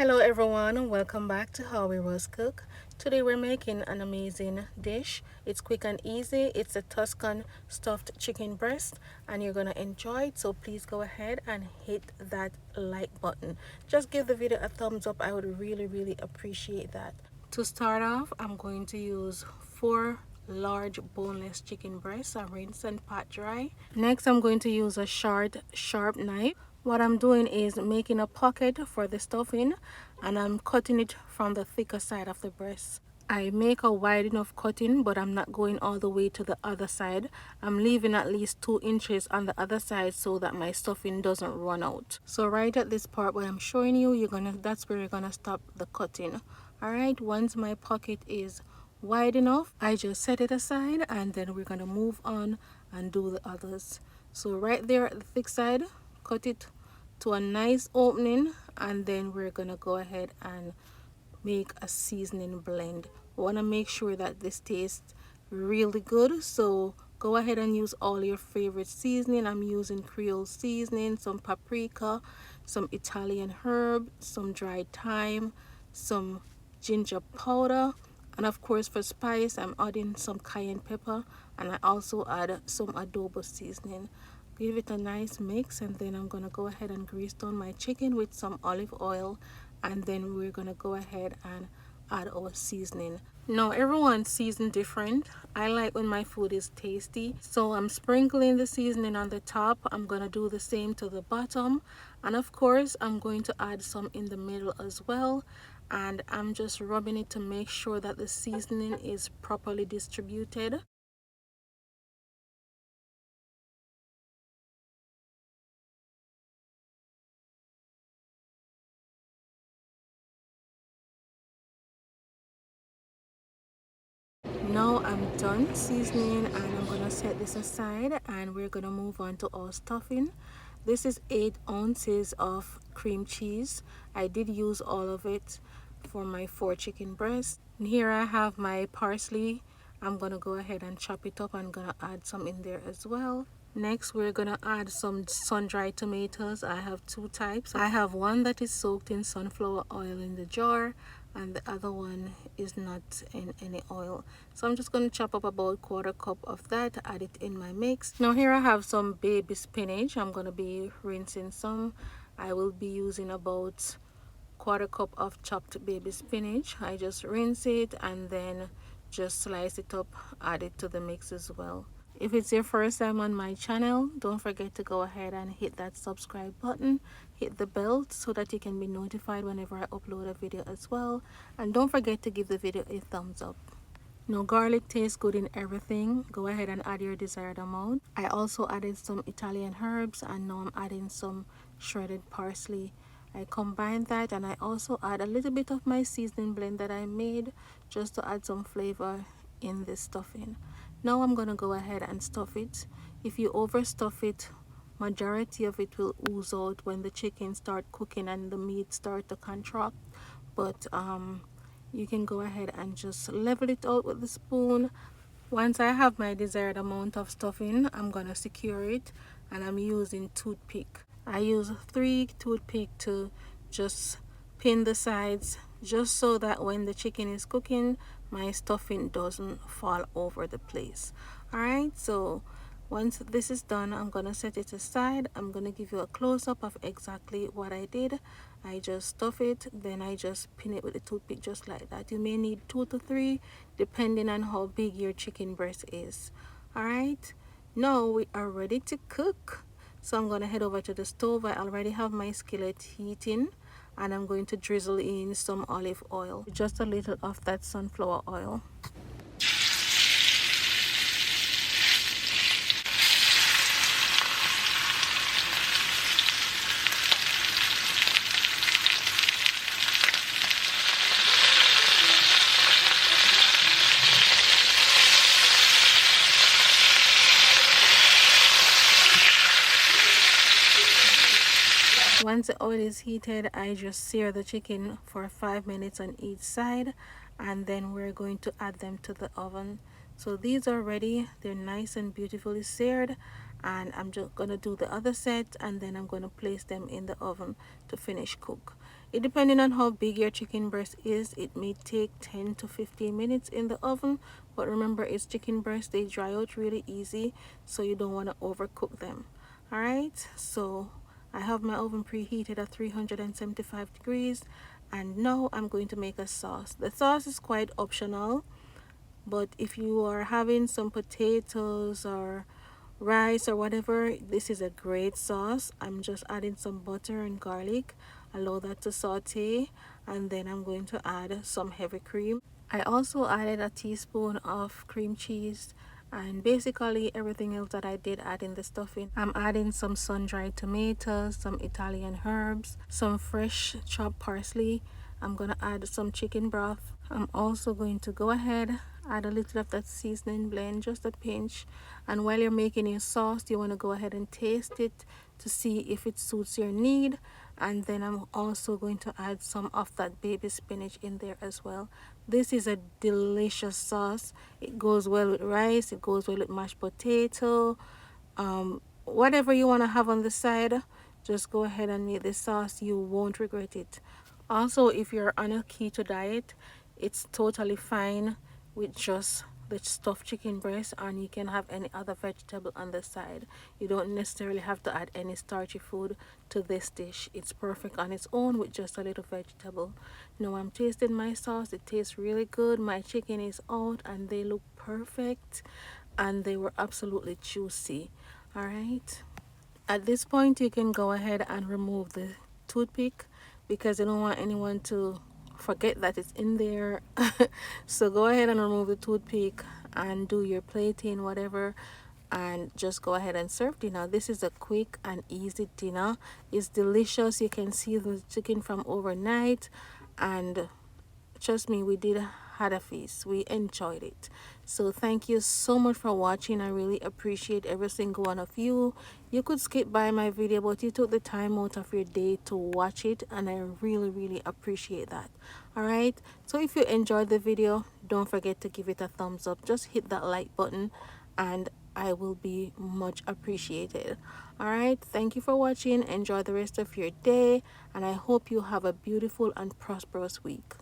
Hello everyone, welcome back to How We Roast Cook. Today we're making an amazing dish. It's quick and easy. It's a Tuscan stuffed chicken breast and you're gonna enjoy it. So please go ahead and hit that like button. Just give the video a thumbs up. I would really appreciate that. To start off, I'm going to use 4 large boneless chicken breasts. I rinse and pat dry. Next, I'm going to use a short, sharp knife. What I'm doing is making a pocket for the stuffing and I'm cutting it from the thicker side of the breast. I make a wide enough cutting, but I'm not going all the way to the other side. I'm leaving at least 2 inches on the other side so that my stuffing doesn't run out. So right at this part what I'm showing you, that's where you're gonna stop the cutting. Alright, once my pocket is wide enough, I just set it aside and then we're gonna move on and do the others. So right there at the thick side, cut it to a nice opening and then we're gonna go ahead and make a seasoning blend. We want to make sure that this tastes really good, so go ahead and use all your favorite seasoning. I'm using Creole seasoning, some paprika, some Italian herb, some dried thyme, some ginger powder, and of course for spice I'm adding some cayenne pepper, and I also add some adobo seasoning. Give it a nice mix and then I'm gonna go ahead and grease down my chicken with some olive oil and then we're gonna go ahead and add our seasoning. Now everyone season different. I like when my food is tasty, so I'm sprinkling the seasoning on the top. I'm gonna do the same to the bottom, and of course I'm going to add some in the middle as well, and I'm just rubbing it to make sure that the seasoning is properly distributed. Now I'm done seasoning and I'm gonna set this aside and we're gonna move on to our stuffing. This is 8 ounces of cream cheese. I did use all of it for my 4 chicken breasts. And here I have my parsley. I'm gonna go ahead and chop it up. I'm gonna add some in there as well. Next we're gonna add some sun-dried tomatoes. I have 2 types. I have one that is soaked in sunflower oil in the jar and the other one is not in any oil. So I'm just going to chop up about 1/4 cup of that, add it in my mix. Now here I have some baby spinach. I'm going to be rinsing some. I will be using about 1/4 cup of chopped baby spinach. I just rinse it and then just slice it up, add it to the mix as well. If it's your first time on my channel, don't forget to go ahead and hit that subscribe button, hit the bell so that you can be notified whenever I upload a video as well, and don't forget to give the video a thumbs up. Now garlic tastes good in everything. Go ahead and add your desired amount. I also added some Italian herbs and now I'm adding some shredded parsley. I combine that and I also add a little bit of my seasoning blend that I made just to add some flavor in this stuffing. Now I'm gonna go ahead and stuff it. If you overstuff it, majority of it will ooze out when the chicken start cooking and the meat start to contract, but you can go ahead and just level it out with the spoon. Once I have my desired amount of stuffing, I'm gonna secure it and I'm using toothpick. I use 3 toothpick to just pin the sides, just so that when the chicken is cooking my stuffing doesn't fall over the place. Alright, so once this is done, I'm gonna set it aside. I'm gonna give you a close-up of exactly what I did. I just stuff it, then I just pin it with a toothpick just like that. You may need 2 to 3 depending on how big your chicken breast is. Alright, now we are ready to cook. So I'm gonna head over to the stove. I already have my skillet heating and I'm going to drizzle in some olive oil, just a little of that sunflower oil. Once the oil is heated, I just sear the chicken for 5 minutes on each side and then we're going to add them to the oven. So these are ready. They're nice and beautifully seared and I'm just gonna do the other set and then I'm going to place them in the oven to finish cook. It depending on how big your chicken breast is, it may take 10 to 15 minutes in the oven, but remember it's chicken breast, they dry out really easy, so you don't want to overcook them. All right, so I have my oven preheated at 375 degrees, and now I'm going to make a sauce. The sauce is quite optional, but if you are having some potatoes or rice or whatever, this is a great sauce. I'm just adding some butter and garlic, allow that to saute, and then I'm going to add some heavy cream. I also added a teaspoon of cream cheese, and basically everything else that I did add in the stuffing. I'm adding some sun-dried tomatoes, some Italian herbs, some fresh chopped parsley. I'm gonna add some chicken broth. I'm also going to go ahead, add a little of that seasoning blend, just a pinch. And while you're making your sauce, you want to go ahead and taste it to see if it suits your need. And then I'm also going to add some of that baby spinach in there as well. This is a delicious sauce. It goes well with rice, it goes well with mashed potato, whatever you want to have on the side. Just go ahead and make this sauce, you won't regret it. Also, if you're on a keto diet, it's totally fine with just the stuffed chicken breast, and you can have any other vegetable on the side. You don't necessarily have to add any starchy food to this dish. It's perfect on its own with just a little vegetable. Now I'm tasting my sauce. It tastes really good. My chicken is out and they look perfect, and they were absolutely juicy. All right, at this point you can go ahead and remove the toothpick because you don't want anyone to forget that it's in there. So go ahead and remove the toothpick and do your plating, whatever, and just go ahead and serve dinner. This is a quick and easy dinner. It's delicious. You can see the chicken from overnight, and trust me, we did had a feast. We enjoyed it. So thank you so much for watching. I really appreciate every single one of you. You could skip by my video, but you took the time out of your day to watch it, and I really appreciate that. All right, so if you enjoyed the video, don't forget to give it a thumbs up. Just hit that like button and I will be much appreciated. All right, thank you for watching. Enjoy the rest of your day, and I hope you have a beautiful and prosperous week.